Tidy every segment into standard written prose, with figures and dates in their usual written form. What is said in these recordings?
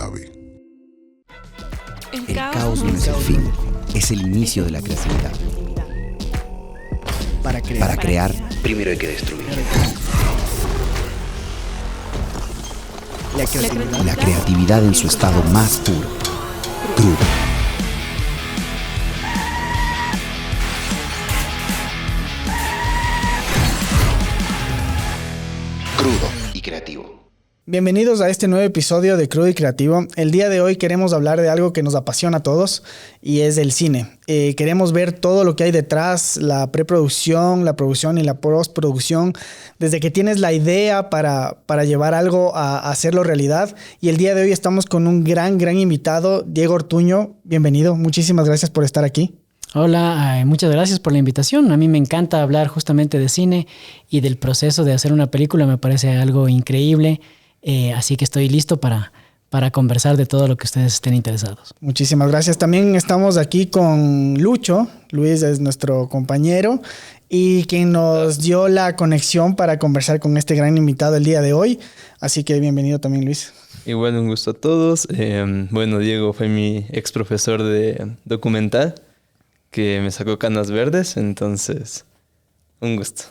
nave. El caos no es el fin, es el inicio de la creatividad. Para crear, primero hay que destruir. La creatividad en su estado más puro, crudo. Crudo y creativo. Bienvenidos a este nuevo episodio de Crudo y Creativo. El día de hoy queremos hablar de algo que nos apasiona a todos y es el cine. Queremos ver todo lo que hay detrás, la preproducción, la producción y la postproducción, desde que tienes la idea para llevar algo a hacerlo realidad. Y el día de hoy estamos con un gran invitado, Diego Ortuño. Bienvenido, muchísimas gracias por estar aquí. Hola, muchas gracias por la invitación. A mí me encanta hablar justamente de cine y del proceso de hacer una película. Me parece algo increíble. Así que estoy listo para conversar de todo lo que ustedes estén interesados. Muchísimas gracias. También estamos aquí con Lucho. Luis es nuestro compañero y quien nos dio la conexión para conversar con este gran invitado el día de hoy. Así que bienvenido también, Luis. Igual un gusto a todos. Diego fue mi ex profesor de documental que me sacó canas verdes, entonces un gusto.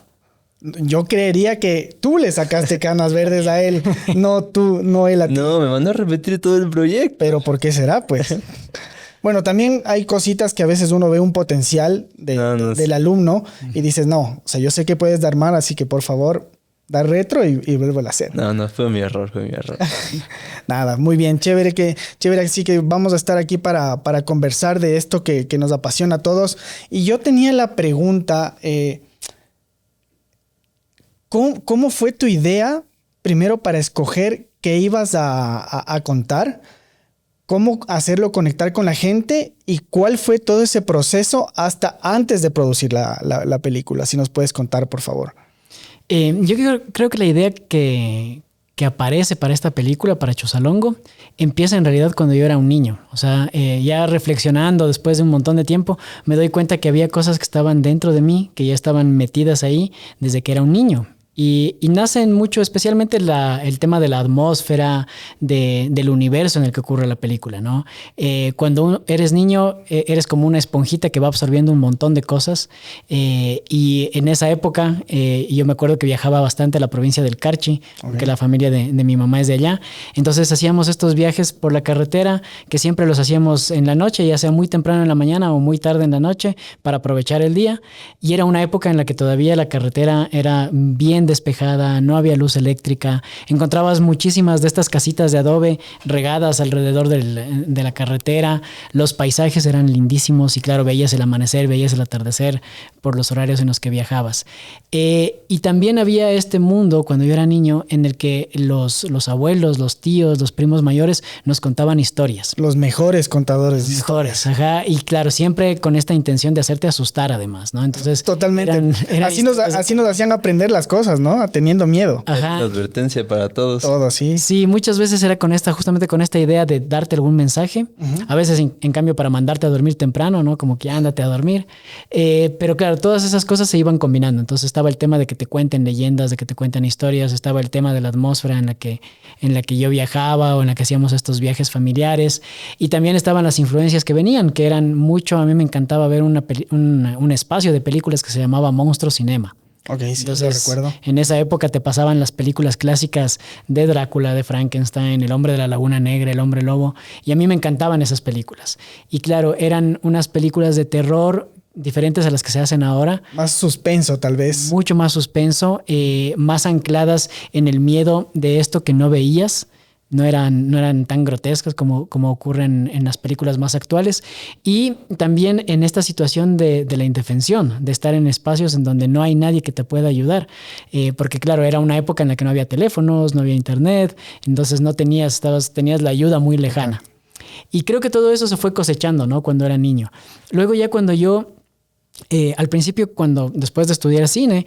Yo creería que tú le sacaste canas verdes a él, no él a ti. No, me mandó a repetir todo el proyecto. Pero ¿por qué será, pues? Bueno, también hay cositas que a veces uno ve un potencial del alumno y dices, no, o sea, yo sé que puedes dar más, así que por favor, da retro y vuelve a hacer. No, fue mi error. Nada, muy bien, chévere, así que vamos a estar aquí para conversar de esto que nos apasiona a todos. Y yo tenía la pregunta... ¿Cómo fue tu idea, primero, para escoger qué ibas a contar? ¿Cómo hacerlo conectar con la gente? ¿Y cuál fue todo ese proceso hasta antes de producir la película? Si nos puedes contar, por favor. Yo creo que la idea que aparece para esta película, para Chuzalongo, empieza en realidad cuando yo era un niño. O sea, ya reflexionando después de un montón de tiempo, me doy cuenta que había cosas que estaban dentro de mí, que ya estaban metidas ahí desde que era un niño. Y nacen mucho, especialmente el tema de la atmósfera, del universo en el que ocurre la película, ¿no? Cuando eres niño, eres como una esponjita que va absorbiendo un montón de cosas. Y en esa época, yo me acuerdo que viajaba bastante a la provincia del Carchi, porque la familia de mi mamá es de allá. Entonces hacíamos estos viajes por la carretera, que siempre los hacíamos en la noche, ya sea muy temprano en la mañana o muy tarde en la noche, para aprovechar el día. Y era una época en la que todavía la carretera era bien despejada, no había luz eléctrica, encontrabas muchísimas de estas casitas de adobe regadas alrededor de la carretera, los paisajes eran lindísimos y claro, veías el amanecer, veías el atardecer por los horarios en los que viajabas. Y también había este mundo, cuando yo era niño, en el que los abuelos, los tíos, los primos mayores nos contaban historias. Los mejores contadores. Los mejores, ajá, y claro, siempre con esta intención de hacerte asustar además, ¿no? Entonces, totalmente. Así nos hacían aprender las cosas, ¿no? Teniendo miedo. Ajá. La advertencia para todos. Todo, sí. Sí, muchas veces era justamente con esta idea de darte algún mensaje. Uh-huh. A veces, en cambio, para mandarte a dormir temprano, ¿no? Como que ándate a dormir. Pero claro, todas esas cosas se iban combinando. Entonces estaba el tema de que te cuenten leyendas, de que te cuenten historias. Estaba el tema de la atmósfera en la que yo viajaba o en la que hacíamos estos viajes familiares. Y también estaban las influencias que venían, que eran mucho. A mí me encantaba ver un espacio de películas que se llamaba Monstruo Cinema. Ok, sí, entonces, lo recuerdo. En esa época te pasaban las películas clásicas de Drácula, de Frankenstein, El hombre de la laguna negra, El hombre lobo, y a mí me encantaban esas películas. Y claro, eran unas películas de terror diferentes a las que se hacen ahora. Más suspenso, tal vez. Mucho más suspenso, más ancladas en el miedo de esto que no veías. No eran tan grotescas como ocurren en las películas más actuales. Y también en esta situación de la indefensión, de estar en espacios en donde no hay nadie que te pueda ayudar. Porque claro, era una época en la que no había teléfonos, no había internet, entonces tenías la ayuda muy lejana. Y creo que todo eso se fue cosechando, ¿no? Cuando era niño. Luego ya cuando yo... al principio, después de estudiar cine,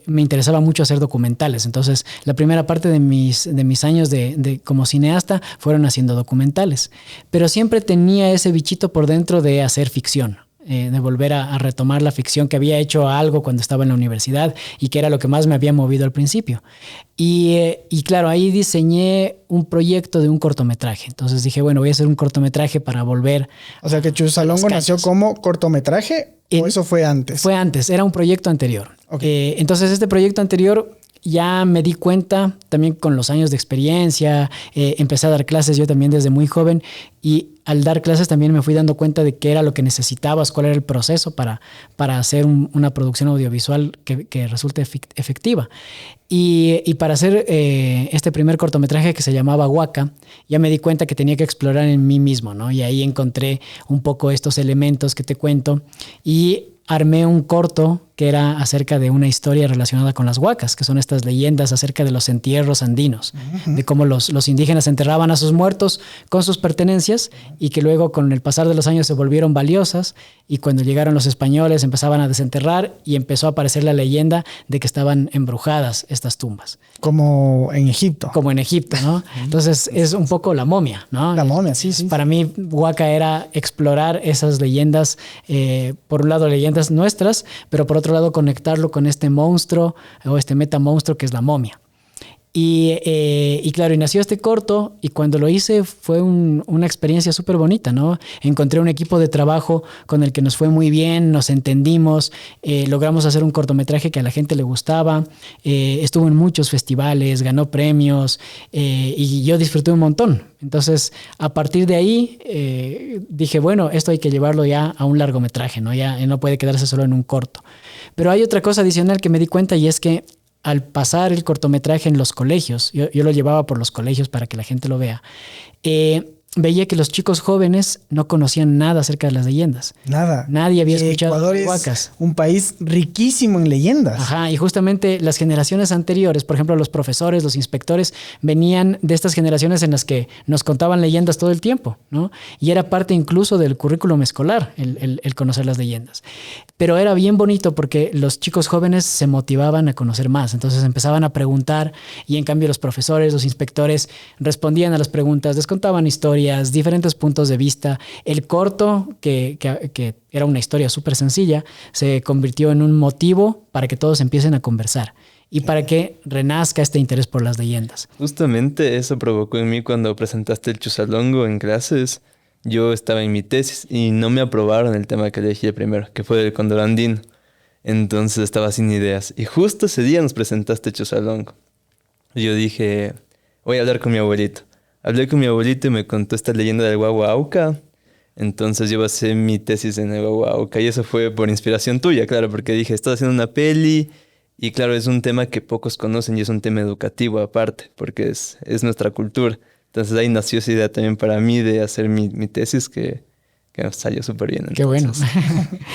me interesaba mucho hacer documentales. Entonces, la primera parte de mis años como cineasta fueron haciendo documentales. Pero siempre tenía ese bichito por dentro de hacer ficción. de volver a retomar la ficción, que había hecho algo cuando estaba en la universidad y que era lo que más me había movido al principio. Y claro, ahí diseñé un proyecto de un cortometraje. Entonces dije, bueno, voy a hacer un cortometraje para volver. O sea, que Chusalongo nació como cortometraje, ¿o eso fue antes? Fue antes, era un proyecto anterior. Okay. Entonces este proyecto anterior ya me di cuenta también con los años de experiencia, empecé a dar clases yo también desde muy joven y al dar clases también me fui dando cuenta de qué era lo que necesitabas, cuál era el proceso para hacer una producción audiovisual que resulte efectiva. Y para hacer este primer cortometraje que se llamaba Huaca, ya me di cuenta que tenía que explorar en mí mismo, ¿no? Y ahí encontré un poco estos elementos que te cuento y armé un corto que era acerca de una historia relacionada con las huacas, que son estas leyendas acerca de los entierros andinos, de cómo los indígenas enterraban a sus muertos con sus pertenencias y que luego con el pasar de los años se volvieron valiosas y cuando llegaron los españoles empezaban a desenterrar y empezó a aparecer la leyenda de que estaban embrujadas estas tumbas. Como en Egipto. Como en Egipto, ¿no? Entonces es un poco la momia, ¿no? La momia, sí. Para mí, Huaca era explorar esas leyendas, por un lado leyendas nuestras, pero por otro lado conectarlo con este monstruo o este metamonstruo que es la momia. Y claro, y nació este corto y cuando lo hice fue una experiencia súper bonita, ¿no? Encontré un equipo de trabajo con el que nos fue muy bien, nos entendimos, logramos hacer un cortometraje que a la gente le gustaba, estuvo en muchos festivales, ganó premios y yo disfruté un montón. Entonces, a partir de ahí dije, bueno, esto hay que llevarlo ya a un largometraje, ¿no? Ya no puede quedarse solo en un corto. Pero hay otra cosa adicional que me di cuenta y es que al pasar el cortometraje en los colegios, yo lo llevaba por los colegios para que la gente lo vea, veía que los chicos jóvenes no conocían nada acerca de las leyendas. Nada. Nadie había escuchado Ecuador es huacas. Un país riquísimo en leyendas. Ajá, y justamente las generaciones anteriores, por ejemplo, los profesores, los inspectores, venían de estas generaciones en las que nos contaban leyendas todo el tiempo, ¿no? Y era parte incluso del currículum escolar el conocer las leyendas. Pero era bien bonito porque los chicos jóvenes se motivaban a conocer más, entonces empezaban a preguntar y en cambio los profesores, los inspectores respondían a las preguntas, les contaban historias, diferentes puntos de vista. El corto, que era una historia súper sencilla, se convirtió en un motivo para que todos empiecen a conversar y para que renazca este interés por las leyendas. Justamente eso provocó en mí cuando presentaste el Chusalongo en clases. Yo estaba en mi tesis y no me aprobaron el tema que elegí primero, que fue el cóndor andino. Entonces estaba sin ideas. Y justo ese día nos presentaste Chusalongo. Yo dije, voy a hablar con mi abuelito. Hablé con mi abuelito y me contó esta leyenda del Huahuauca. Entonces yo basé mi tesis en el Huahuauca. Y eso fue por inspiración tuya, claro, porque dije, estoy haciendo una peli. Y claro, es un tema que pocos conocen y es un tema educativo aparte, porque es nuestra cultura. Entonces ahí nació esa idea también para mí de hacer mi tesis que salió súper bien. Qué bueno.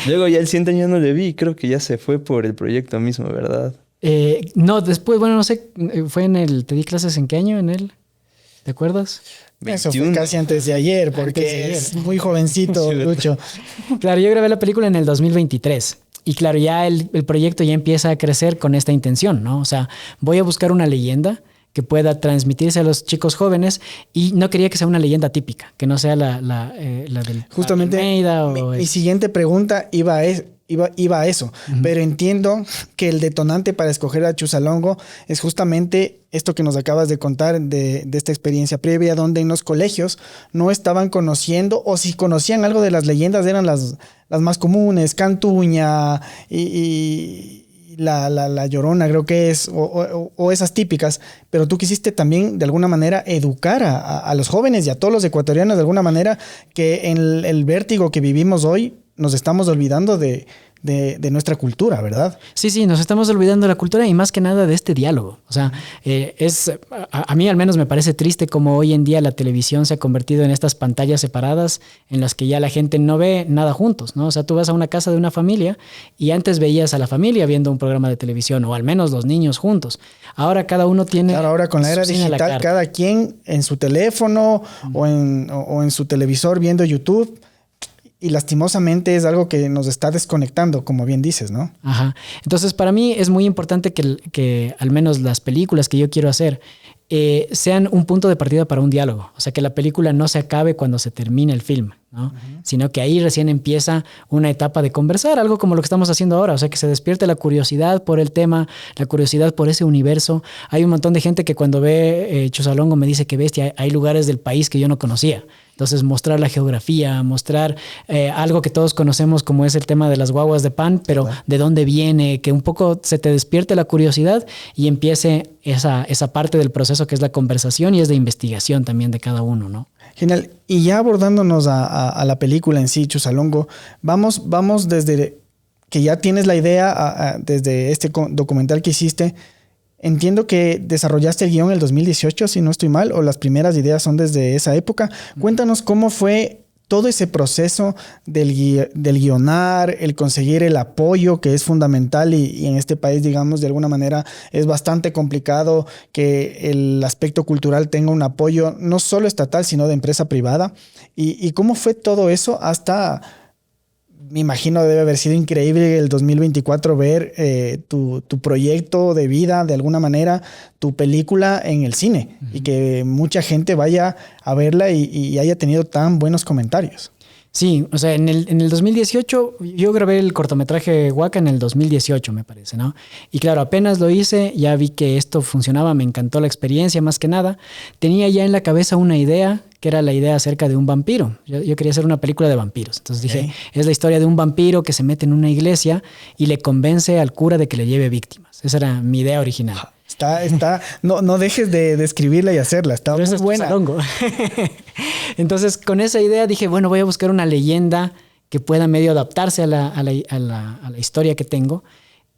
Luego ya el siguiente año no le vi, creo que ya se fue por el proyecto mismo, ¿verdad? No, después, bueno, no sé, fue ¿te di clases en qué año en él? ¿Te acuerdas? 21. Eso fue casi antes de ayer, porque es muy jovencito, Lucho. Claro, yo grabé la película en el 2023. Y claro, ya el proyecto ya empieza a crecer con esta intención, ¿no? O sea, voy a buscar una leyenda que pueda transmitirse a los chicos jóvenes y no quería que sea una leyenda típica, que no sea la del Justamente Almeida mi siguiente pregunta iba a eso, pero entiendo que el detonante para escoger a Chusalongo es justamente esto que nos acabas de contar de esta experiencia previa, donde en los colegios no estaban conociendo, o si conocían algo de las leyendas eran las más comunes, Cantuña y la Llorona, creo que es, o esas típicas, pero tú quisiste también de alguna manera educar a los jóvenes y a todos los ecuatorianos de alguna manera, que en el vértigo que vivimos hoy nos estamos olvidando de nuestra cultura, ¿verdad? Sí, nos estamos olvidando de la cultura y más que nada de este diálogo. O sea, a mí al menos me parece triste como hoy en día la televisión se ha convertido en estas pantallas separadas en las que ya la gente no ve nada juntos, ¿no? O sea, tú vas a una casa de una familia y antes veías a la familia viendo un programa de televisión o al menos los niños juntos. Ahora cada uno tiene... Claro, ahora con la era digital, cada quien en su teléfono o en su televisor viendo YouTube. Y lastimosamente es algo que nos está desconectando, como bien dices, ¿no? Ajá. Entonces, para mí es muy importante que al menos las películas que yo quiero hacer sean un punto de partida para un diálogo. O sea, que la película no se acabe cuando se termine el film, ¿no? Sino que ahí recién empieza una etapa de conversar, algo como lo que estamos haciendo ahora. O sea, que se despierte la curiosidad por el tema, la curiosidad por ese universo. Hay un montón de gente que cuando ve Chusalongo me dice que bestia, hay lugares del país que yo no conocía. Entonces, mostrar la geografía, mostrar algo que todos conocemos como es el tema de las guaguas de pan, pero claro, de dónde viene, que un poco se te despierte la curiosidad y empiece esa parte del proceso que es la conversación y es de investigación también de cada uno, ¿no? Genial. Y ya abordándonos a la película en sí, Chusalongo, vamos desde que ya tienes la idea, desde este documental que hiciste. Entiendo que desarrollaste el guión en el 2018, si no estoy mal, o las primeras ideas son desde esa época. Cuéntanos cómo fue todo ese proceso del guionar, el conseguir el apoyo, que es fundamental y en este país, digamos, de alguna manera es bastante complicado que el aspecto cultural tenga un apoyo no solo estatal, sino de empresa privada. ¿Y cómo fue todo eso hasta... Me imagino debe haber sido increíble el 2024 ver tu proyecto de vida, de alguna manera, tu película en el cine y que mucha gente vaya a verla y haya tenido tan buenos comentarios. Sí, o sea, en el 2018 yo grabé el cortometraje Huaca en el 2018, me parece, ¿no? Y claro, apenas lo hice, ya vi que esto funcionaba, me encantó la experiencia más que nada. Tenía ya en la cabeza una idea, que era la idea acerca de un vampiro. Yo quería hacer una película de vampiros. Entonces dije, es la historia de un vampiro que se mete en una iglesia y le convence al cura de que le lleve víctimas. Esa era mi idea original. No dejes de escribirla y hacerla, está muy buena. Entonces, con esa idea dije, bueno, voy a buscar una leyenda que pueda medio adaptarse a la historia que tengo.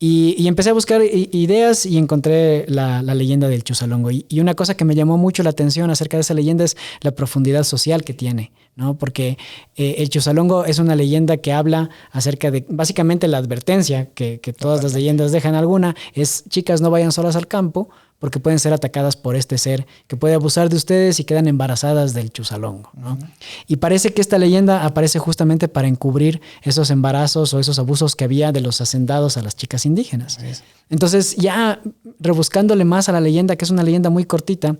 Y empecé a buscar ideas y encontré la leyenda del Chusalongo. Y una cosa que me llamó mucho la atención acerca de esa leyenda es la profundidad social que tiene, ¿no? Porque el Chusalongo es una leyenda que habla acerca de, básicamente la advertencia que todas las leyendas dejan alguna, es chicas no vayan solas al campo porque pueden ser atacadas por este ser que puede abusar de ustedes y quedan embarazadas del Chusalongo, ¿no? Y parece que esta leyenda aparece justamente para encubrir esos embarazos o esos abusos que había de los hacendados a las chicas indígenas. Entonces, ya rebuscándole más a la leyenda, que es una leyenda muy cortita,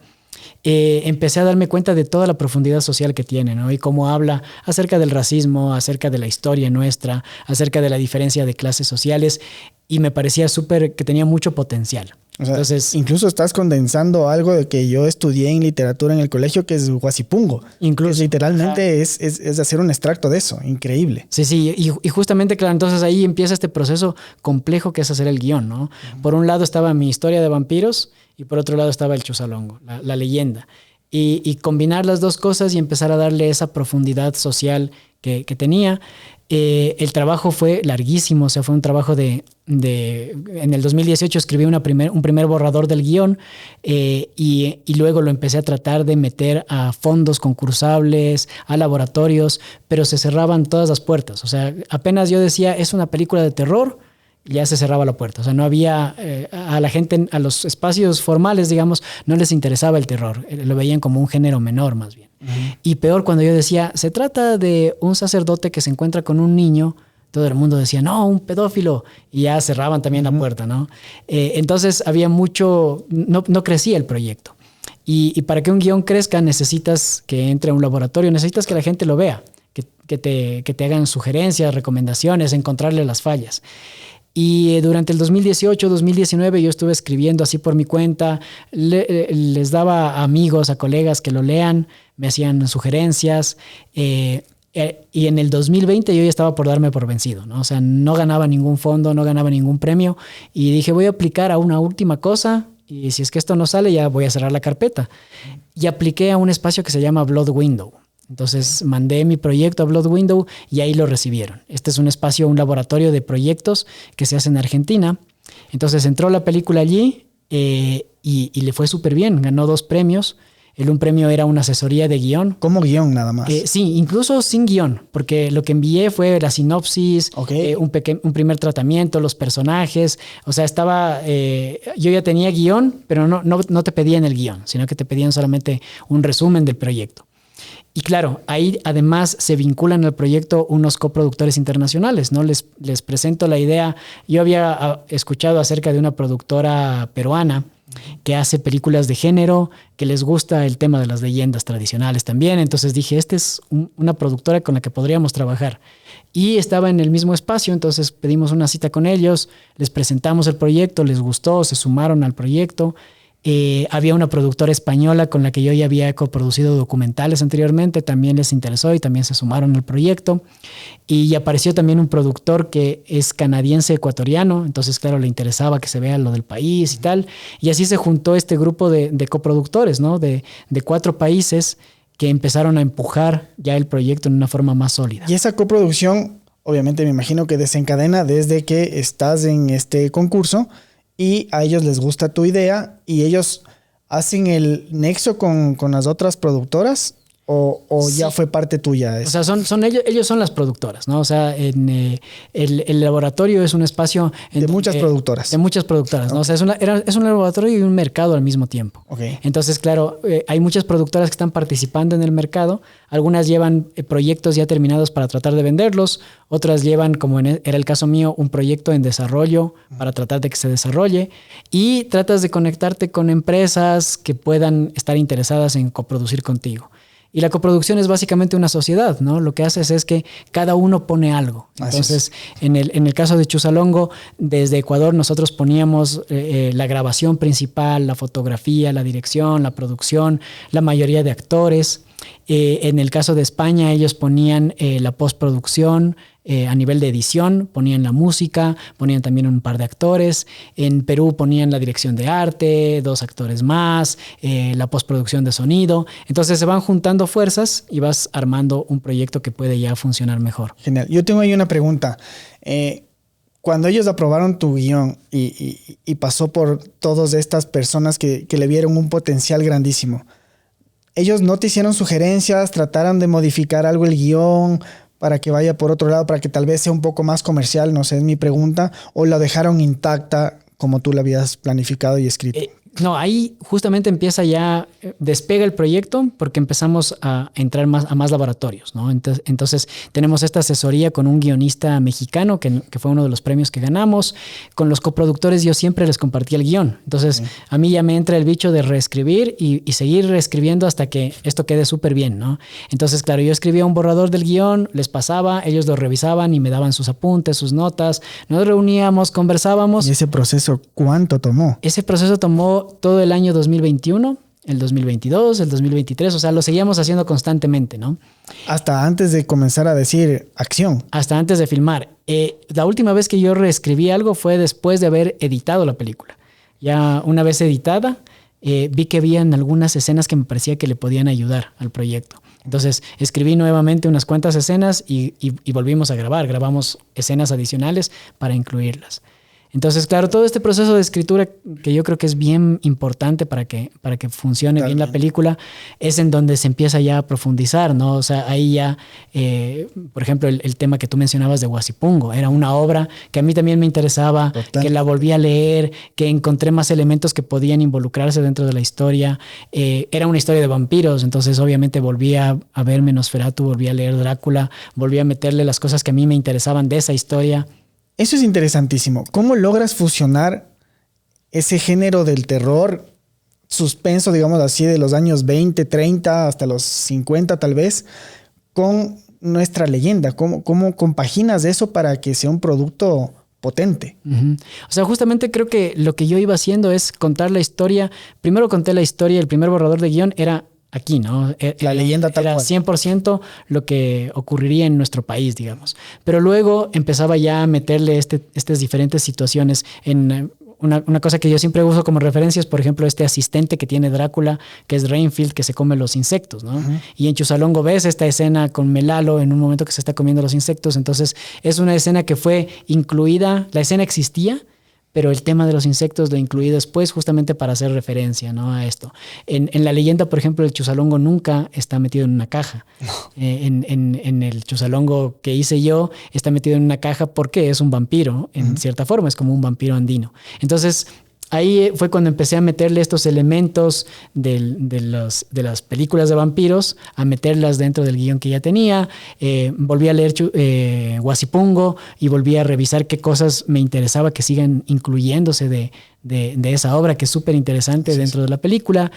empecé a darme cuenta de toda la profundidad social que tiene, ¿no? Y cómo habla acerca del racismo, acerca de la historia nuestra, acerca de la diferencia de clases sociales, y me parecía súper que tenía mucho potencial. O sea, entonces, incluso estás condensando algo de que yo estudié en literatura en el colegio, que es Huasipungo. Incluso literalmente es hacer un extracto de eso. Increíble. Sí. Y justamente, claro, entonces ahí empieza este proceso complejo que es hacer el guión, ¿no? Por un lado estaba mi historia de vampiros y por otro lado estaba el Chusalongo, la leyenda. Y combinar las dos cosas y empezar a darle esa profundidad social que tenía. El trabajo fue larguísimo, o sea, fue un trabajo en el 2018 escribí un primer borrador del guión y luego lo empecé a tratar de meter a fondos concursables, a laboratorios, pero se cerraban todas las puertas. O sea, apenas yo decía, es una película de terror, ya se cerraba la puerta. O sea, no había, a la gente, a los espacios formales, digamos, no les interesaba el terror. Lo veían como un género menor, más bien. Y peor, cuando yo decía, se trata de un sacerdote que se encuentra con un niño, todo el mundo decía, no, un pedófilo. Y ya cerraban también la puerta, ¿no? Entonces había mucho, no crecía el proyecto. Y para que un guión crezca necesitas que entre a un laboratorio, necesitas que la gente lo vea, que te hagan sugerencias, recomendaciones, encontrarle las fallas. Y durante el 2018, 2019 yo estuve escribiendo así por mi cuenta, les daba a amigos, a colegas que lo lean, me hacían sugerencias y en el 2020 yo ya estaba por darme por vencido, ¿no? O sea, no ganaba ningún fondo, no ganaba ningún premio y dije voy a aplicar a una última cosa y si es que esto no sale ya voy a cerrar la carpeta. Y apliqué a un espacio que se llama Blood Window. Entonces mandé mi proyecto a Blood Window y ahí lo recibieron. Este es un espacio, un laboratorio de proyectos que se hace en Argentina. Entonces entró la película allí y le fue súper bien. Ganó 2 premios. Un premio era una asesoría de guión. ¿Cómo guión nada más? Sí, incluso sin guión, porque lo que envié fue la sinopsis, un primer tratamiento, los personajes. O sea, yo ya tenía guión, pero no te pedían el guión, sino que te pedían solamente un resumen del proyecto. Y claro, ahí además se vinculan al proyecto unos coproductores internacionales, ¿no? Les presento la idea. Yo había escuchado acerca de una productora peruana que hace películas de género, que les gusta el tema de las leyendas tradicionales también. Entonces dije, esta es una productora con la que podríamos trabajar. Y estaba en el mismo espacio, entonces pedimos una cita con ellos, les presentamos el proyecto, les gustó, se sumaron al proyecto. Había una productora española con la que yo ya había coproducido documentales anteriormente, también les interesó y también se sumaron al proyecto. Y apareció también un productor que es canadiense ecuatoriano, entonces claro, le interesaba que se vea lo del país y tal. Y así se juntó este grupo de coproductores, ¿no? De 4 países que empezaron a empujar ya el proyecto en una forma más sólida. Y esa coproducción, obviamente me imagino que desencadena desde que estás en este concurso y a ellos les gusta tu idea y ellos hacen el nexo con las otras productoras o Sí. ya fue parte tuya eso. O sea, son ellos son las productoras, ¿no? O sea, el laboratorio es un espacio De muchas productoras. De muchas productoras, ¿no? O sea, es un laboratorio y un mercado al mismo tiempo. Okay. Entonces, claro, hay muchas productoras que están participando en el mercado. Algunas llevan proyectos ya terminados para tratar de venderlos. Otras llevan, como era el caso mío, un proyecto en desarrollo para tratar de que se desarrolle. Y tratas de conectarte con empresas que puedan estar interesadas en coproducir contigo. Y la coproducción es básicamente una sociedad, ¿no? Lo que haces es que cada uno pone algo. Entonces, en el caso de Chuzalongo, desde Ecuador nosotros poníamos la grabación principal, la fotografía, la dirección, la producción, la mayoría de actores. En el caso de España, ellos ponían la postproducción, a nivel de edición, ponían la música, ponían también un par de actores. En Perú ponían la dirección de arte, 2 actores más, la postproducción de sonido. Entonces se van juntando fuerzas y vas armando un proyecto que puede ya funcionar mejor. Genial. Yo tengo ahí una pregunta. Cuando ellos aprobaron tu guión y pasó por todas estas personas que le vieron un potencial grandísimo, ¿ellos no te hicieron sugerencias, trataron de modificar algo el guión para que vaya por otro lado, para que tal vez sea un poco más comercial? No sé, es mi pregunta. ¿O la dejaron intacta como tú la habías planificado y escrito? No, ahí justamente empieza ya, despega el proyecto porque empezamos a entrar a más laboratorios, ¿no? Entonces tenemos esta asesoría con un guionista mexicano que fue uno de los premios que ganamos. Con los coproductores yo siempre les compartía el guión. Entonces a mí ya me entra el bicho de reescribir y seguir reescribiendo hasta que esto quede súper bien, ¿no? Entonces, claro, yo escribía un borrador del guión, les pasaba, ellos lo revisaban y me daban sus apuntes, sus notas. Nos reuníamos, conversábamos. ¿Y ese proceso cuánto tomó? Ese proceso tomó todo el año 2021, el 2022, el 2023, o sea, lo seguíamos haciendo constantemente, ¿no? Hasta antes de comenzar a decir acción. Hasta antes de filmar. La última vez que yo reescribí algo fue después de haber editado la película. Ya una vez editada, vi que habían algunas escenas que me parecía que le podían ayudar al proyecto. Entonces escribí nuevamente unas cuantas escenas y volvimos a grabar. Grabamos escenas adicionales para incluirlas. Entonces, claro, todo este proceso de escritura que yo creo que es bien importante para que funcione bien la película es en donde se empieza ya a profundizar, ¿no? O sea, ahí ya, por ejemplo, el tema que tú mencionabas de Huasipungo, era una obra que a mí también me interesaba, que la volví a leer, que encontré más elementos que podían involucrarse dentro de la historia. Era una historia de vampiros, entonces obviamente volví a verme Nosferatu, volví a leer Drácula, volví a meterle las cosas que a mí me interesaban de esa historia. Eso es interesantísimo. ¿Cómo logras fusionar ese género del terror, suspenso, digamos así, de los años 20, 30, hasta los 50 tal vez, con nuestra leyenda? ¿Cómo compaginas eso para que sea un producto potente? Uh-huh. O sea, justamente creo que lo que yo iba haciendo es contar la historia. Primero conté la historia, el primer borrador de guión era aquí, ¿no? La leyenda tal era cual. 100% lo que ocurriría en nuestro país, digamos. Pero luego empezaba ya a meterle estas diferentes situaciones en una cosa que yo siempre uso como referencia es, por ejemplo, este asistente que tiene Drácula, que es Renfield, que se come los insectos, ¿no? Uh-huh. Y en Chuzalongo ves esta escena con Melalo en un momento que se está comiendo los insectos. Entonces, es una escena que fue incluida, la escena existía, pero el tema de los insectos lo incluí después justamente para hacer referencia, ¿no? A esto. En la leyenda, por ejemplo, el Chuzalongo nunca está metido en una caja. No. En el Chuzalongo que hice yo está metido en una caja porque es un vampiro, en cierta forma, es como un vampiro andino. Entonces, ahí fue cuando empecé a meterle estos elementos de las películas de vampiros, a meterlas dentro del guión que ya tenía. Volví a leer Huasipungo y volví a revisar qué cosas me interesaba que sigan incluyéndose de esa obra, que es súper interesante dentro de la película.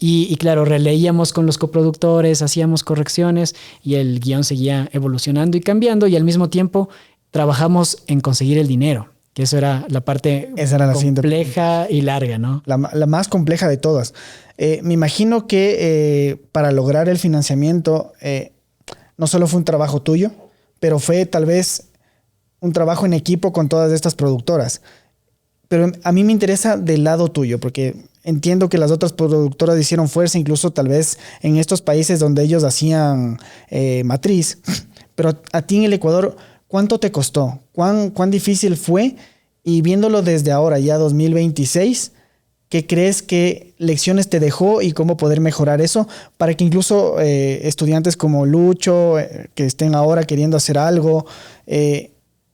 Y claro, releíamos con los coproductores, hacíamos correcciones y el guión seguía evolucionando y cambiando, y al mismo tiempo trabajamos en conseguir el dinero, que eso era la parte compleja y larga, ¿no? La más compleja de todas. Me imagino que para lograr el financiamiento no solo fue un trabajo tuyo, pero fue tal vez un trabajo en equipo con todas estas productoras. Pero a mí me interesa del lado tuyo, porque entiendo que las otras productoras hicieron fuerza, incluso tal vez en estos países donde ellos hacían matriz. Pero a ti en el Ecuador, ¿cuánto te costó? ¿Cuán difícil fue? Y viéndolo desde ahora, ya 2026, ¿qué crees que lecciones te dejó y cómo poder mejorar eso para que incluso estudiantes como Lucho, que estén ahora queriendo hacer algo,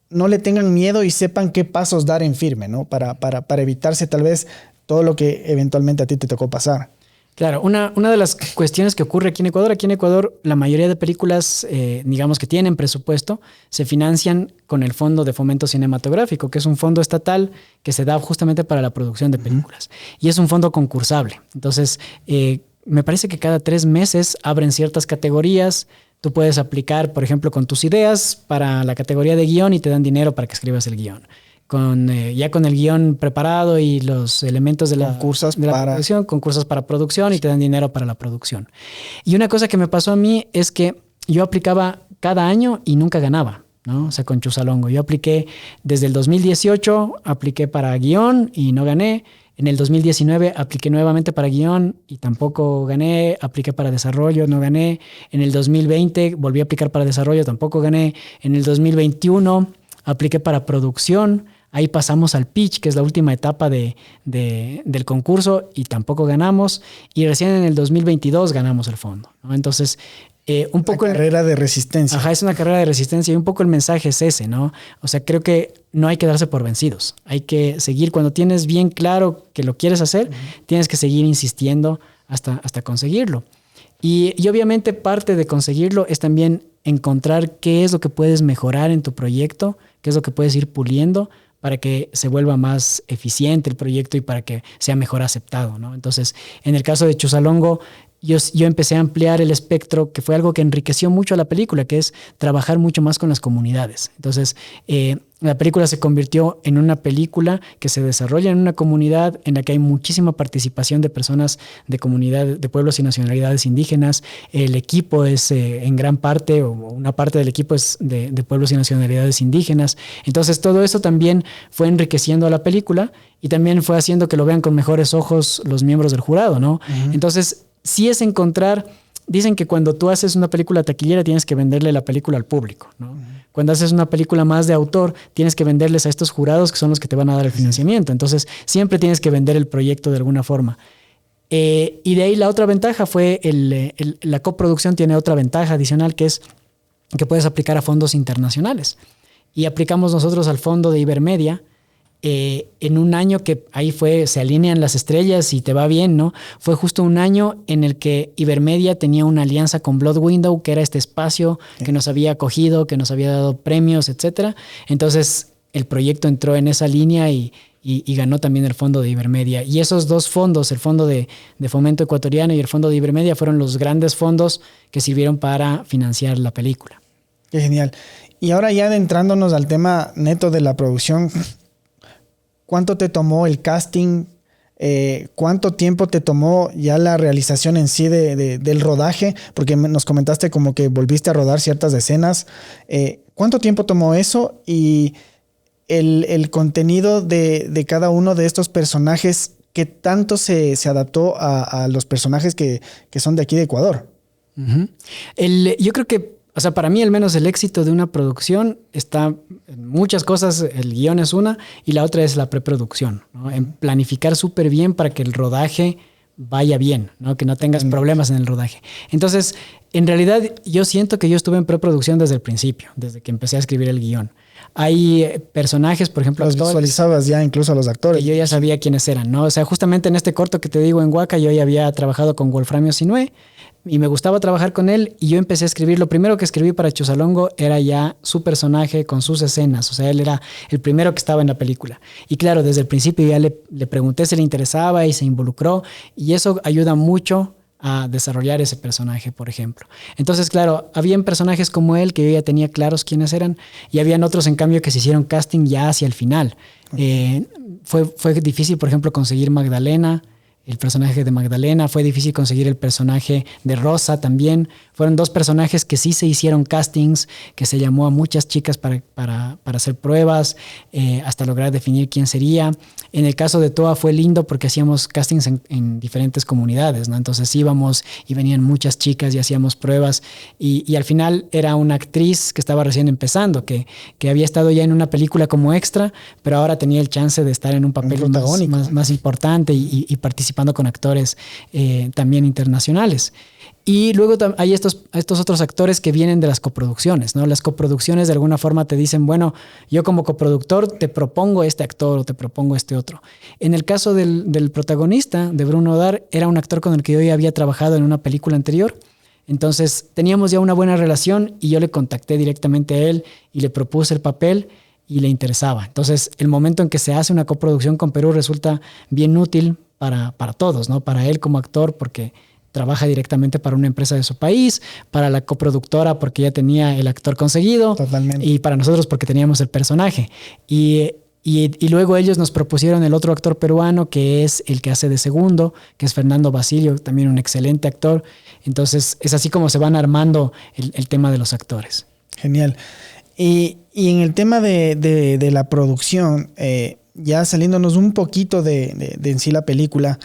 no le tengan miedo y sepan qué pasos dar en firme, ¿no? Para evitarse tal vez todo lo que eventualmente a ti te tocó pasar? Claro, una de las cuestiones que ocurre aquí en Ecuador, la mayoría de películas, digamos que tienen presupuesto, se financian con el Fondo de Fomento Cinematográfico, que es un fondo estatal que se da justamente para la producción de películas. Y es un fondo concursable. Entonces, me parece que cada 3 meses abren ciertas categorías. Tú puedes aplicar, por ejemplo, con tus ideas para la categoría de guión y te dan dinero para que escribas el guión. Ya con el guión preparado y los elementos de la producción, concursos para producción, y te dan dinero para la producción. Y una cosa que me pasó a mí es que yo aplicaba cada año y nunca ganaba, ¿no? O sea, con Chusalongo. Yo apliqué desde el 2018, apliqué para guión y no gané. En el 2019 apliqué nuevamente para guión y tampoco gané. Apliqué para desarrollo, no gané. En el 2020 volví a aplicar para desarrollo, tampoco gané. En el 2021 apliqué para producción. Ahí pasamos al pitch, que es la última etapa del concurso, y tampoco ganamos. Y recién en el 2022 ganamos el fondo, ¿no? Entonces, un poco... Una carrera de resistencia. Ajá, es una carrera de resistencia, y un poco el mensaje es ese, ¿no? O sea, creo que no hay que darse por vencidos. Hay que seguir. Cuando tienes bien claro que lo quieres hacer, tienes que seguir insistiendo hasta conseguirlo. Y obviamente parte de conseguirlo es también encontrar qué es lo que puedes mejorar en tu proyecto, qué es lo que puedes ir puliendo para que se vuelva más eficiente el proyecto y para que sea mejor aceptado, ¿no? Entonces, en el caso de Chusalongo, yo empecé a ampliar el espectro, que fue algo que enriqueció mucho a la película, que es trabajar mucho más con las comunidades. Entonces, la película se convirtió en una película que se desarrolla en una comunidad en la que hay muchísima participación de personas de comunidad, de pueblos y nacionalidades indígenas. El equipo es en gran parte, o una parte del equipo es de pueblos y nacionalidades indígenas. Entonces, todo eso también fue enriqueciendo a la película y también fue haciendo que lo vean con mejores ojos los miembros del jurado, ¿no? Entonces, sí es encontrar... Dicen que cuando tú haces una película taquillera tienes que venderle la película al público, ¿no? Cuando haces una película más de autor, tienes que venderles a estos jurados que son los que te van a dar el financiamiento. Entonces, siempre tienes que vender el proyecto de alguna forma. Y de ahí la otra ventaja fue la coproducción tiene otra ventaja adicional, que es que puedes aplicar a fondos internacionales. Y aplicamos nosotros al fondo de Ibermedia, en un año que ahí se alinean las estrellas y te va bien, ¿no? Fue justo un año en el que Ibermedia tenía una alianza con Blood Window, que era este espacio que nos había acogido, que nos había dado premios, etcétera. Entonces, el proyecto entró en esa línea y ganó también el fondo de Ibermedia. Y esos dos fondos, el fondo de Fomento Ecuatoriano y el fondo de Ibermedia, fueron los grandes fondos que sirvieron para financiar la película. Qué genial. Y ahora ya adentrándonos al tema neto de la producción, ¿cuánto te tomó el casting? ¿Cuánto tiempo te tomó ya la realización en sí del rodaje? Porque nos comentaste como que volviste a rodar ciertas escenas. ¿Cuánto tiempo tomó eso? Y el contenido de cada uno de estos personajes, ¿qué tanto se adaptó a los personajes que son de aquí de Ecuador? Yo creo que, o sea, para mí al menos el éxito de una producción está en muchas cosas. El guión es una y la otra es la preproducción, ¿no? En planificar súper bien para que el rodaje vaya bien, ¿no? Que no tengas problemas en el rodaje. Entonces, en realidad yo siento que yo estuve en preproducción desde el principio, desde que empecé a escribir el guión. Hay personajes, por ejemplo, Los actores, visualizabas ya incluso a los actores. que yo ya sabía quiénes eran, ¿no? O sea, justamente en este corto que te digo en Huaca, yo ya había trabajado con Wolframio Sinué y me gustaba trabajar con él y yo empecé a escribir. Lo primero que escribí para Chusalongo era ya su personaje con sus escenas. O sea, él era el primero que estaba en la película. Y claro, desde el principio ya le pregunté si le interesaba y se involucró y eso ayuda mucho a desarrollar ese personaje, por ejemplo. Entonces, claro, habían personajes como él que yo ya tenía claros quiénes eran y habían otros, en cambio, que se hicieron casting ya hacia el final. Fue difícil, por ejemplo, conseguir Magdalena, el personaje de Magdalena, fue difícil conseguir el personaje de Rosa también. Fueron dos personajes que sí se hicieron castings, que se llamó a muchas chicas para hacer pruebas, hasta lograr definir quién sería. En el caso de Toa fue lindo porque hacíamos castings en diferentes comunidades, ¿no? Entonces íbamos y venían muchas chicas y hacíamos pruebas y al final era una actriz que estaba recién empezando, que había estado ya en una película como extra, pero ahora tenía el chance de estar en un papel más importante y participando con actores también internacionales. Y luego hay estos otros actores que vienen de las coproducciones, ¿no? Las coproducciones de alguna forma te dicen, bueno, yo como coproductor te propongo este actor o te propongo este otro. En el caso del protagonista, de Bruno Odar, era un actor con el que yo ya había trabajado en una película anterior. Entonces teníamos ya una buena relación y yo le contacté directamente a él y le propuse el papel y le interesaba. Entonces el momento en que se hace una coproducción con Perú resulta bien útil para todos, ¿no? Para él como actor porque trabaja directamente para una empresa de su país, para la coproductora porque ya tenía el actor conseguido. Totalmente. Y para nosotros porque teníamos el personaje. Y luego ellos nos propusieron el otro actor peruano que es el que hace de segundo, que es Fernando Basilio, también un excelente actor. Entonces es así como se van armando el tema de los actores. Genial. Y en el tema de la producción, ya saliéndonos un poquito de en sí la película,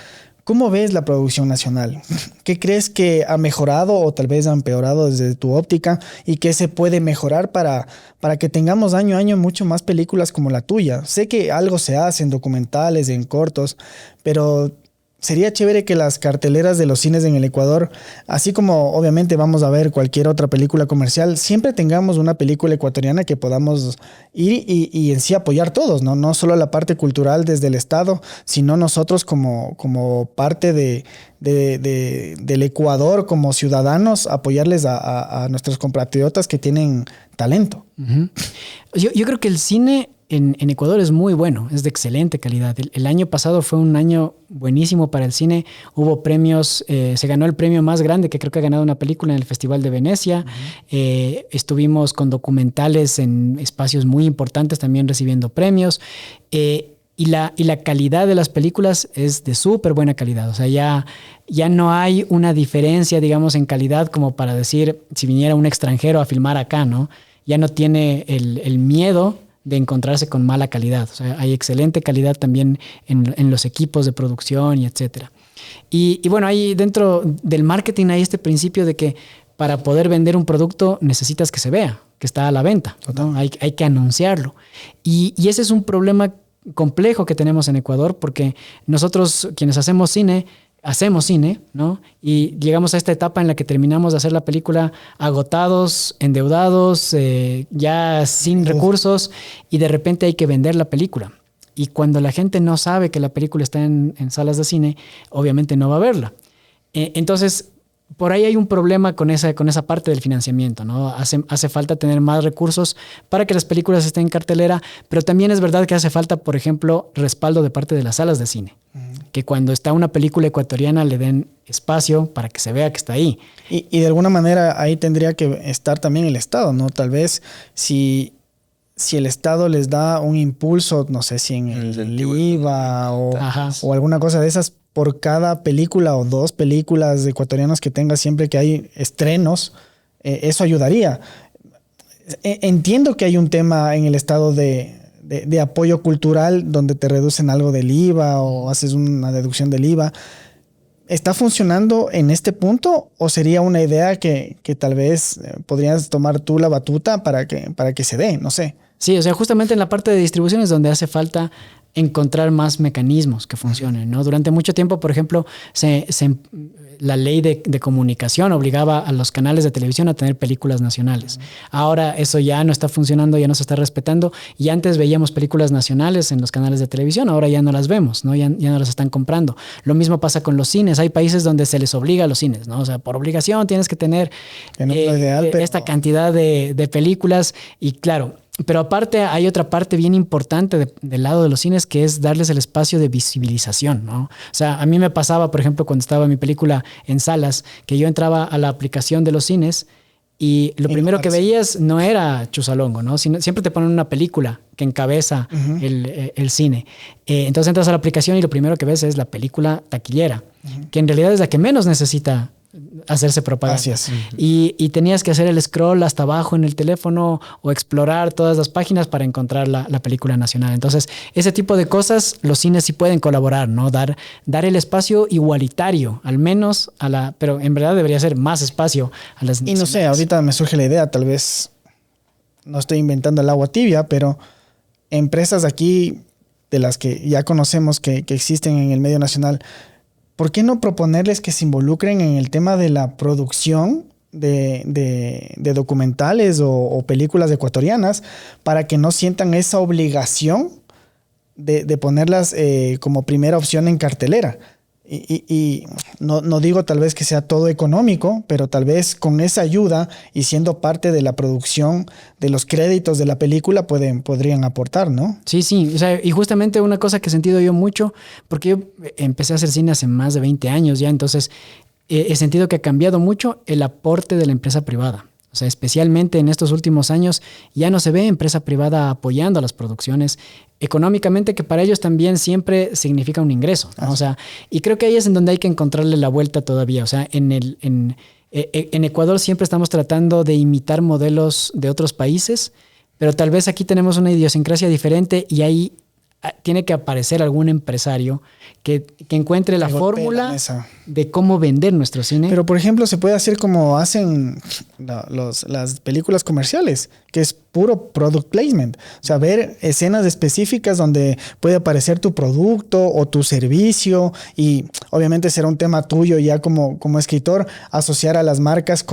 ¿cómo ves la producción nacional? ¿Qué crees que ha mejorado o tal vez ha empeorado desde tu óptica? ¿Y qué se puede mejorar para que tengamos año a año mucho más películas como la tuya? Sé que algo se hace en documentales, en cortos, pero sería chévere que las carteleras de los cines en el Ecuador, así como obviamente vamos a ver cualquier otra película comercial, siempre tengamos una película ecuatoriana que podamos ir y en sí apoyar todos, ¿no? No solo la parte cultural desde el Estado, sino nosotros como parte del Ecuador, como ciudadanos, apoyarles a nuestros compatriotas que tienen talento. Uh-huh. Yo creo que el cine en Ecuador es muy bueno, es de excelente calidad. El año pasado fue un año buenísimo para el cine. Hubo premios, se ganó el premio más grande que creo que ha ganado una película en el Festival de Venecia. Uh-huh. Estuvimos con documentales en espacios muy importantes también recibiendo premios. Y la calidad de las películas es de súper buena calidad. O sea, ya no hay una diferencia, digamos, en calidad como para decir si viniera un extranjero a filmar acá, ¿no? Ya no tiene el miedo de encontrarse con mala calidad. O sea, hay excelente calidad también en los equipos de producción y etcétera. Y bueno, ahí dentro del marketing hay este principio de que para poder vender un producto necesitas que se vea, que está a la venta, ¿no? Hay que anunciarlo. Y ese es un problema complejo que tenemos en Ecuador porque nosotros quienes hacemos cine, ¿no? Y llegamos a esta etapa en la que terminamos de hacer la película agotados, endeudados, ya sin recursos y de repente hay que vender la película. Y cuando la gente no sabe que la película está en salas de cine, obviamente no va a verla. Entonces, por ahí hay un problema con esa parte del financiamiento, ¿no? Hace falta tener más recursos para que las películas estén en cartelera, pero también es verdad que hace falta, por ejemplo, respaldo de parte de las salas de cine. Que cuando está una película ecuatoriana le den espacio para que se vea que está ahí. Y de alguna manera ahí tendría que estar también el Estado, ¿no? Tal vez si el Estado les da un impulso, no sé si en el IVA o alguna cosa de esas, por cada película o 2 películas ecuatorianas que tenga siempre que hay estrenos, eso ayudaría. Entiendo que hay un tema en el Estado de apoyo cultural donde te reducen algo del IVA o haces una deducción del IVA. ¿Está funcionando en este punto o sería una idea que tal vez podrías tomar tú la batuta para que se dé? No sé. Sí, o sea, justamente en la parte de distribución es donde hace falta encontrar más mecanismos que funcionen, ¿no? Durante mucho tiempo, por ejemplo, la ley de comunicación obligaba a los canales de televisión a tener películas nacionales. Ahora eso ya no está funcionando, ya no se está respetando. Y antes veíamos películas nacionales en los canales de televisión, ahora ya no las vemos, ¿no? Ya no las están comprando. Lo mismo pasa con los cines. Hay países donde se les obliga a los cines, ¿no? O sea, por obligación tienes que tener esta cantidad de películas. Y claro, pero aparte hay otra parte bien importante del lado de los cines, que es darles el espacio de visibilización, ¿no? O sea, a mí me pasaba, por ejemplo, cuando estaba mi película en salas, que yo entraba a la aplicación de los cines y lo primero que veías no era Chuzalongo, ¿no? Siempre te ponen una película que encabeza el cine. Entonces entras a la aplicación y lo primero que ves es la película taquillera, que en realidad es la que menos necesita hacerse propaganda. Gracias. Y tenías que hacer el scroll hasta abajo en el teléfono o explorar todas las páginas para encontrar la película nacional. Entonces, ese tipo de cosas, los cines sí pueden colaborar, ¿no? Dar el espacio igualitario, al menos pero en verdad debería ser más espacio a las nacionales. Y no sé, ahorita me surge la idea, tal vez no estoy inventando el agua tibia, pero empresas aquí de las que ya conocemos que existen en el medio nacional, ¿por qué no proponerles que se involucren en el tema de la producción de documentales o películas ecuatorianas para que no sientan esa obligación de ponerlas como primera opción en cartelera? Y no digo tal vez que sea todo económico, pero tal vez con esa ayuda y siendo parte de la producción de los créditos de la película podrían aportar, ¿no? Sí. O sea, y justamente una cosa que he sentido yo mucho, porque yo empecé a hacer cine hace más de 20 años ya, entonces he sentido que ha cambiado mucho el aporte de la empresa privada. O sea, especialmente en estos últimos años ya no se ve empresa privada apoyando a las producciones económicamente, que para ellos también siempre significa un ingreso, ¿no? O sea, y creo que ahí es en donde hay que encontrarle la vuelta todavía. O sea, en Ecuador siempre estamos tratando de imitar modelos de otros países, pero tal vez aquí tenemos una idiosincrasia diferente y ahí tiene que aparecer algún empresario que encuentre la fórmula de cómo vender nuestro cine. Pero, por ejemplo, se puede hacer como hacen las películas comerciales, que es puro product placement. O sea, ver escenas específicas donde puede aparecer tu producto o tu servicio, y obviamente será un tema tuyo ya como escritor, asociar a las marcas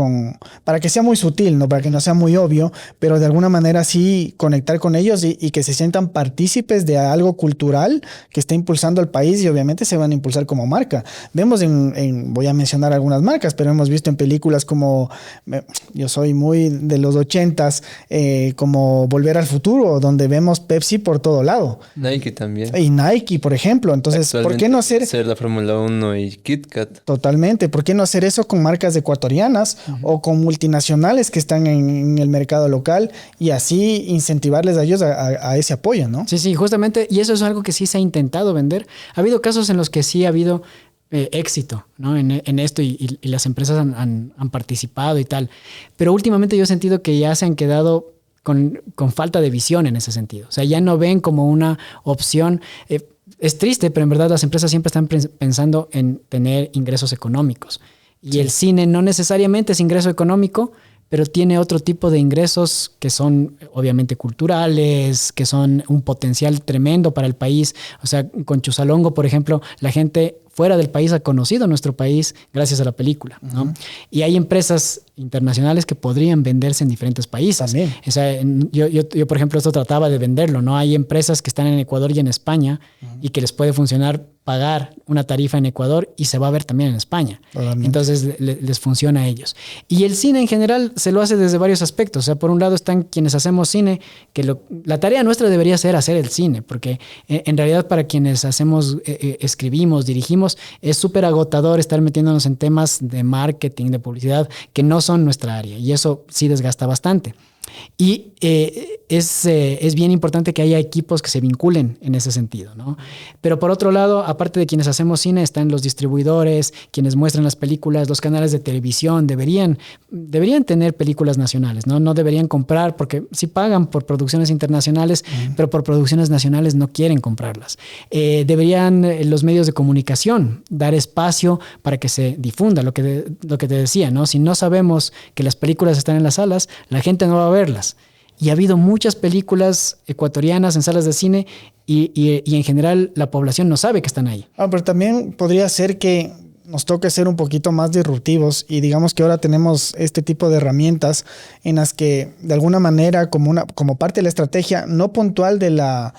para que sea muy sutil, ¿no? Para que no sea muy obvio, pero de alguna manera sí conectar con ellos y que se sientan partícipes de algo cultural que está impulsando al país, y obviamente se van a impulsar como marca. Vemos voy a mencionar algunas marcas, pero hemos visto en películas como, yo soy muy de los 80s, como Volver al Futuro, donde vemos Pepsi por todo lado. Nike también. Y Nike, por ejemplo. Entonces, ¿por qué no hacer la Fórmula 1 y Kit Kat? Totalmente. ¿Por qué no hacer eso con marcas ecuatorianas o con multinacionales que están en el mercado local, y así incentivarles a ellos a ese apoyo, ¿no? Sí, justamente. Y eso es algo que sí se ha intentado vender. Ha habido casos en los que sí ha habido éxito, ¿no? en esto, y las empresas han participado y tal. Pero últimamente yo he sentido que ya se han quedado con falta de visión en ese sentido. O sea, ya no ven como una opción. Es triste, pero en verdad las empresas siempre están pensando en tener ingresos económicos. Y el cine no necesariamente es ingreso económico, pero tiene otro tipo de ingresos que son obviamente culturales, que son un potencial tremendo para el país. O sea, con Chuzalongo, por ejemplo, la gente fuera del país ha conocido nuestro país gracias a la película, ¿no? Y hay empresas internacionales que podrían venderse en diferentes países. También. O sea, yo, por ejemplo, esto trataba de venderlo, ¿no? Hay empresas que están en Ecuador y en España y que les puede funcionar pagar una tarifa en Ecuador y se va a ver también en España. Totalmente. Entonces les funciona a ellos. Y el cine en general se lo hace desde varios aspectos. O sea, por un lado están quienes hacemos cine, que la tarea nuestra debería ser hacer el cine, porque en realidad para quienes hacemos, escribimos, dirigimos, es súper agotador estar metiéndonos en temas de marketing, de publicidad, que no son nuestra área, y eso sí desgasta bastante. Y es bien importante que haya equipos que se vinculen en ese sentido, ¿no? Pero por otro lado, aparte de quienes hacemos cine, están los distribuidores, quienes muestran las películas, los canales de televisión. Deberían tener películas nacionales, ¿no? No deberían comprar, porque sí pagan por producciones internacionales, pero por producciones nacionales no quieren comprarlas. Deberían los medios de comunicación dar espacio para que se difunda lo que te decía, ¿no? Si no sabemos que las películas están en las salas, la gente no va a verlas. y ha habido muchas películas ecuatorianas en salas de cine y en general la población no sabe que están ahí. Pero también podría ser que nos toque ser un poquito más disruptivos y digamos que ahora tenemos este tipo de herramientas en las que de alguna manera como parte de la estrategia no puntual de la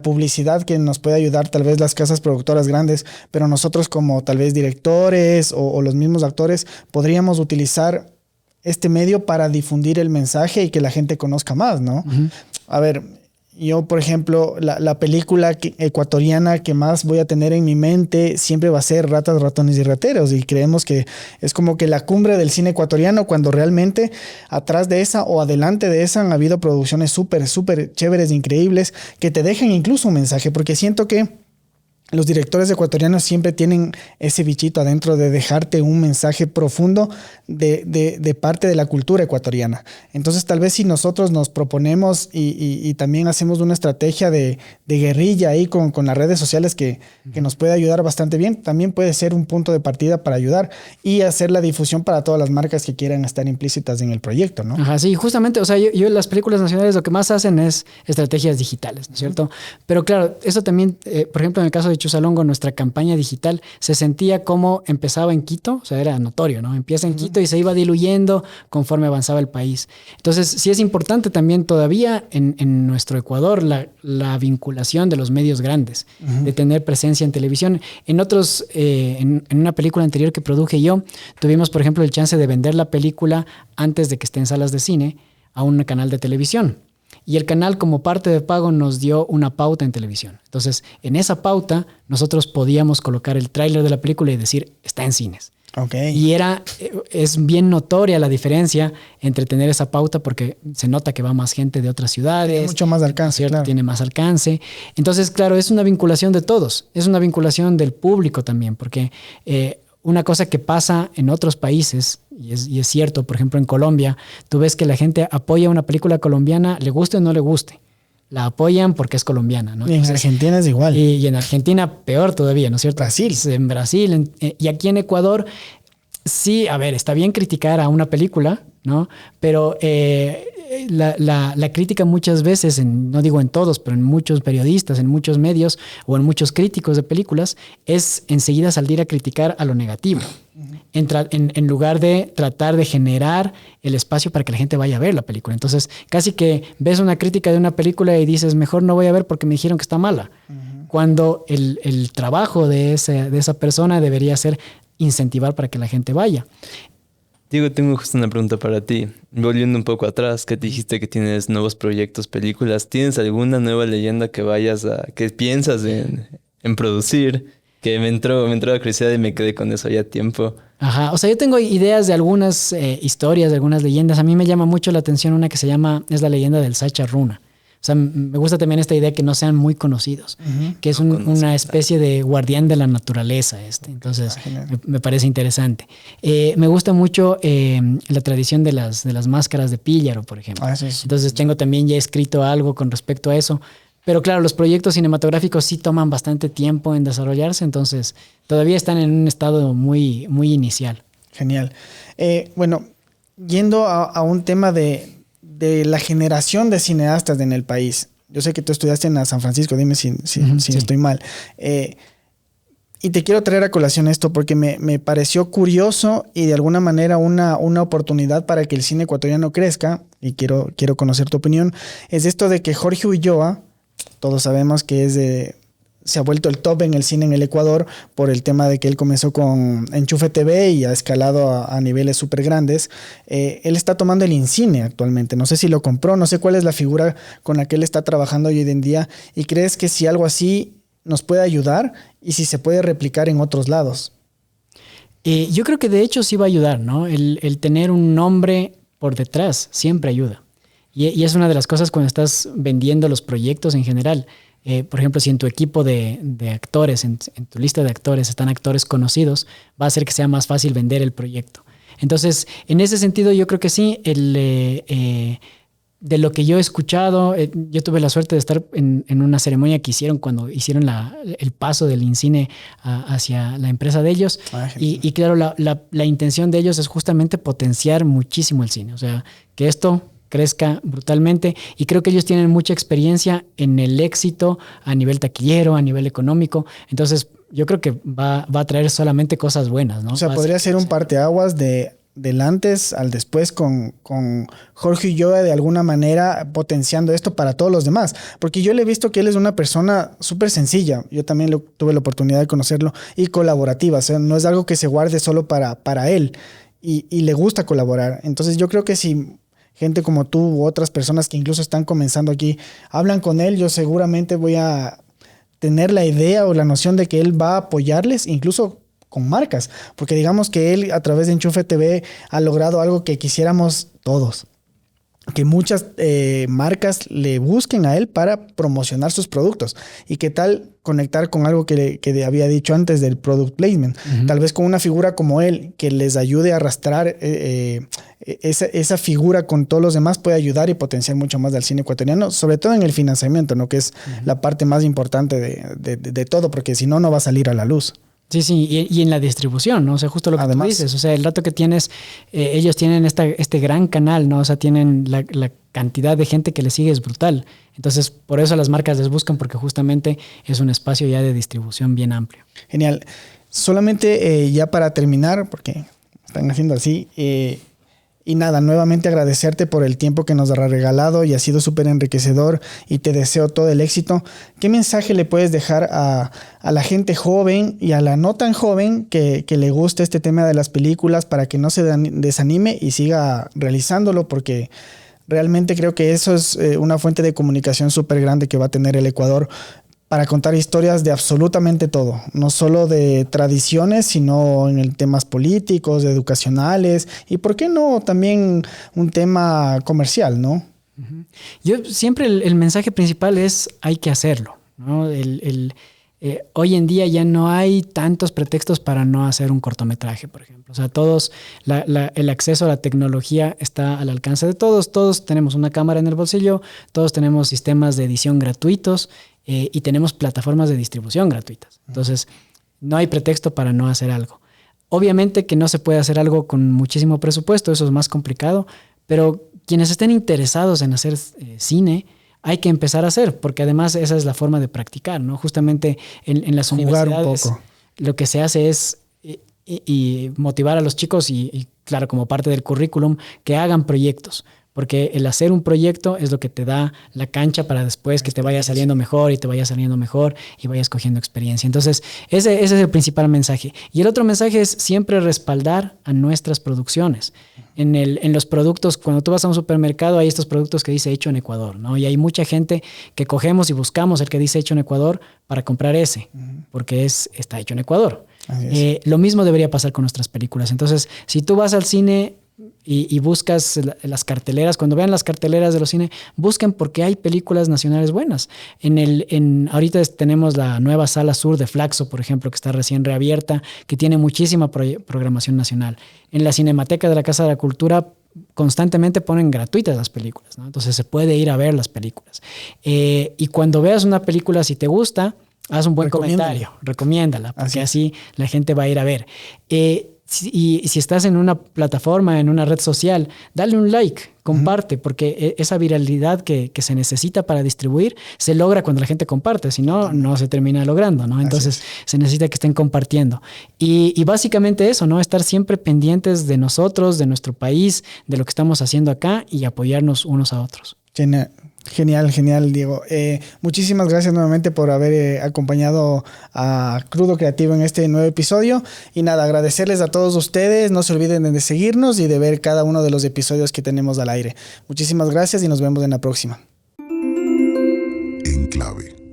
publicidad que nos puede ayudar tal vez las casas productoras grandes, pero nosotros como tal vez directores o los mismos actores podríamos utilizar este medio para difundir el mensaje y que la gente conozca más, ¿no? Uh-huh. A ver, yo, por ejemplo, la película ecuatoriana que más voy a tener en mi mente siempre va a ser Ratas, Ratones y Rateros. Y creemos que es como que la cumbre del cine ecuatoriano, cuando realmente atrás de esa o adelante de esa han habido producciones súper, súper chéveres, increíbles, que te dejan incluso un mensaje. Porque siento que los directores ecuatorianos siempre tienen ese bichito adentro de dejarte un mensaje profundo de parte de la cultura ecuatoriana. Entonces, tal vez si nosotros nos proponemos y también hacemos una estrategia de guerrilla ahí con las redes sociales que nos puede ayudar bastante bien, también puede ser un punto de partida para ayudar y hacer la difusión para todas las marcas que quieran estar implícitas en el proyecto, ¿no? Ajá, sí, justamente, o sea, yo las películas nacionales lo que más hacen es estrategias digitales, ¿no es cierto? Pero claro, eso también, por ejemplo, en el caso de Chusalongo, nuestra campaña digital se sentía como empezaba en Quito, o sea, era notorio, ¿no? Empieza en Quito y se iba diluyendo conforme avanzaba el país. Entonces, sí es importante también todavía en nuestro Ecuador la vinculación de los medios grandes, de tener presencia en televisión. En otros, en una película anterior que produje yo, tuvimos, por ejemplo, el chance de vender la película antes de que esté en salas de cine a un canal de televisión. Y el canal, como parte de pago, nos dio una pauta en televisión. Entonces, en esa pauta, nosotros podíamos colocar el tráiler de la película y decir, está en cines. Okay. Y es bien notoria la diferencia entre tener esa pauta porque se nota que va más gente de otras ciudades. Tiene mucho más alcance, ¿cierto? Claro. Tiene más alcance. Entonces, claro, es una vinculación de todos. Es una vinculación del público también, porque una cosa que pasa en otros países, y es cierto, por ejemplo, en Colombia, tú ves que la gente apoya una película colombiana, le guste o no le guste. La apoyan porque es colombiana, ¿no? Y en Argentina es igual. Y en Argentina peor todavía, ¿no es cierto? Brasil. En Brasil. Y aquí en Ecuador, sí, a ver, está bien criticar a una película, ¿no? Pero la crítica muchas veces, no digo en todos, pero en muchos periodistas, en muchos medios o en muchos críticos de películas, es enseguida salir a criticar a lo negativo. En lugar de tratar de generar el espacio para que la gente vaya a ver la película. Entonces, casi que ves una crítica de una película y dices, mejor no voy a ver porque me dijeron que está mala. Cuando el trabajo de esa persona debería ser incentivar para que la gente vaya. Diego, tengo justo una pregunta para ti. Volviendo un poco atrás, que dijiste que tienes nuevos proyectos, películas. ¿Tienes alguna nueva leyenda que piensas en producir? Que me entró la curiosidad y me quedé con eso ya tiempo. Ajá, o sea, yo tengo ideas de algunas historias, de algunas leyendas. A mí me llama mucho la atención una que es la leyenda del Sacha Runa. O sea, me gusta también esta idea que no sean muy conocidos, que es una especie de guardián de la naturaleza. Entonces, me parece interesante. Me gusta mucho la tradición de las máscaras de Píllaro, por ejemplo. Sí. Entonces, tengo también ya escrito algo con respecto a eso. Pero claro, los proyectos cinematográficos sí toman bastante tiempo en desarrollarse, entonces todavía están en un estado muy, muy inicial. Genial. Bueno, yendo a un tema de la generación de cineastas en el país. Yo sé que tú estudiaste en San Francisco, dime si estoy mal. Y te quiero traer a colación esto porque me pareció curioso y de alguna manera una oportunidad para que el cine ecuatoriano crezca, y quiero conocer tu opinión, es esto de que Jorge Ulloa, todos sabemos que se ha vuelto el top en el cine en el Ecuador por el tema de que él comenzó con Enchufe TV y ha escalado a niveles súper grandes. Él está tomando el INCINE actualmente. No sé si lo compró, no sé cuál es la figura con la que él está trabajando hoy en día. ¿Y crees que si algo así nos puede ayudar y si se puede replicar en otros lados? Yo creo que de hecho sí va a ayudar, ¿no? El tener un nombre por detrás siempre ayuda. Y es una de las cosas cuando estás vendiendo los proyectos en general. Por ejemplo, si en tu equipo de actores, en tu lista de actores están actores conocidos, va a hacer que sea más fácil vender el proyecto. Entonces, en ese sentido, yo creo que sí, de lo que yo he escuchado, yo tuve la suerte de estar en una ceremonia que hicieron cuando hicieron el paso del INCINE hacia la empresa de ellos. Y claro, la intención de ellos es justamente potenciar muchísimo el cine. O sea, que esto crezca brutalmente, y creo que ellos tienen mucha experiencia en el éxito a nivel taquillero, a nivel económico. Entonces yo creo que va a traer solamente cosas buenas, ¿no? O sea, podría ser un parteaguas del antes al después con Jorge Ulloa, de alguna manera potenciando esto para todos los demás. Porque yo le he visto que él es una persona súper sencilla. Yo también tuve la oportunidad de conocerlo, y colaborativa. O sea, no es algo que se guarde solo para él, y le gusta colaborar. Entonces yo creo que si gente como tú u otras personas que incluso están comenzando aquí hablan con él, yo seguramente voy a tener la idea o la noción de que él va a apoyarles, incluso con marcas, porque digamos que él a través de Enchufe TV ha logrado algo que quisiéramos todos, que muchas marcas le busquen a él para promocionar sus productos. Y qué tal conectar con algo que había dicho antes del product placement, tal vez con una figura como él que les ayude a arrastrar esa figura con todos los demás, puede ayudar y potenciar mucho más al cine ecuatoriano, sobre todo en el financiamiento, ¿no? Que es la parte más importante de todo, porque si no, no va a salir a la luz. Sí, y en la distribución, ¿no? O sea, justo lo que tú dices, o sea, el dato que tienes, ellos tienen este gran canal, ¿no? O sea, tienen la cantidad de gente que les sigue es brutal. Entonces, por eso las marcas les buscan, porque justamente es un espacio ya de distribución bien amplio. Genial. Solamente ya para terminar, porque están haciendo así, y nada, nuevamente agradecerte por el tiempo que nos has regalado, y ha sido súper enriquecedor, y te deseo todo el éxito. ¿Qué mensaje le puedes dejar a la gente joven y a la no tan joven que le guste este tema de las películas, para que no se desanime y siga realizándolo? Porque realmente creo que eso es una fuente de comunicación súper grande que va a tener el Ecuador, para contar historias de absolutamente todo, no solo de tradiciones, sino en el temas políticos, educacionales, y por qué no también un tema comercial, ¿no? Yo siempre el mensaje principal es hay que hacerlo, ¿no? Hoy en día ya no hay tantos pretextos para no hacer un cortometraje, por ejemplo. O sea, el acceso a la tecnología está al alcance de todos. Todos tenemos una cámara en el bolsillo, todos tenemos sistemas de edición gratuitos, y tenemos plataformas de distribución gratuitas. Entonces, no hay pretexto para no hacer algo. Obviamente que no se puede hacer algo con muchísimo presupuesto, eso es más complicado, pero quienes estén interesados en hacer cine, hay que empezar a hacer, porque además esa es la forma de practicar, ¿no? Justamente en las universidades lo que se hace es y motivar a los chicos y claro, como parte del currículum, que hagan proyectos. Porque el hacer un proyecto es lo que te da la cancha para después que te vaya saliendo mejor y vayas cogiendo experiencia. Entonces, ese es el principal mensaje. Y el otro mensaje es siempre respaldar a nuestras producciones. En los productos, cuando tú vas a un supermercado, hay estos productos que dice hecho en Ecuador, ¿no? Y hay mucha gente que cogemos y buscamos el que dice hecho en Ecuador para comprar ese, porque está hecho en Ecuador. Lo mismo debería pasar con nuestras películas. Entonces, si tú vas al cine y buscas las carteleras, cuando vean las carteleras de los cines, busquen porque hay películas nacionales buenas. Ahorita tenemos la nueva Sala Sur de Flaxo, por ejemplo, que está recién reabierta, que tiene muchísima programación nacional. En la Cinemateca de la Casa de la Cultura constantemente ponen gratuitas las películas, ¿no? Entonces se puede ir a ver las películas. Y cuando veas una película, si te gusta, haz un buen comentario, recomiéndala, porque así la gente va a ir a ver. Y si estás en una plataforma, en una red social, dale un like, comparte, porque esa viralidad que se necesita para distribuir se logra cuando la gente comparte, si no, no se termina logrando, ¿no? Entonces se necesita que estén compartiendo. Y básicamente eso, ¿no? Estar siempre pendientes de nosotros, de nuestro país, de lo que estamos haciendo acá y apoyarnos unos a otros. Genial, Diego. Muchísimas gracias nuevamente por haber acompañado a Crudo Creativo en este nuevo episodio. Y nada, agradecerles a todos ustedes. No se olviden de seguirnos y de ver cada uno de los episodios que tenemos al aire. Muchísimas gracias y nos vemos en la próxima. En Clave.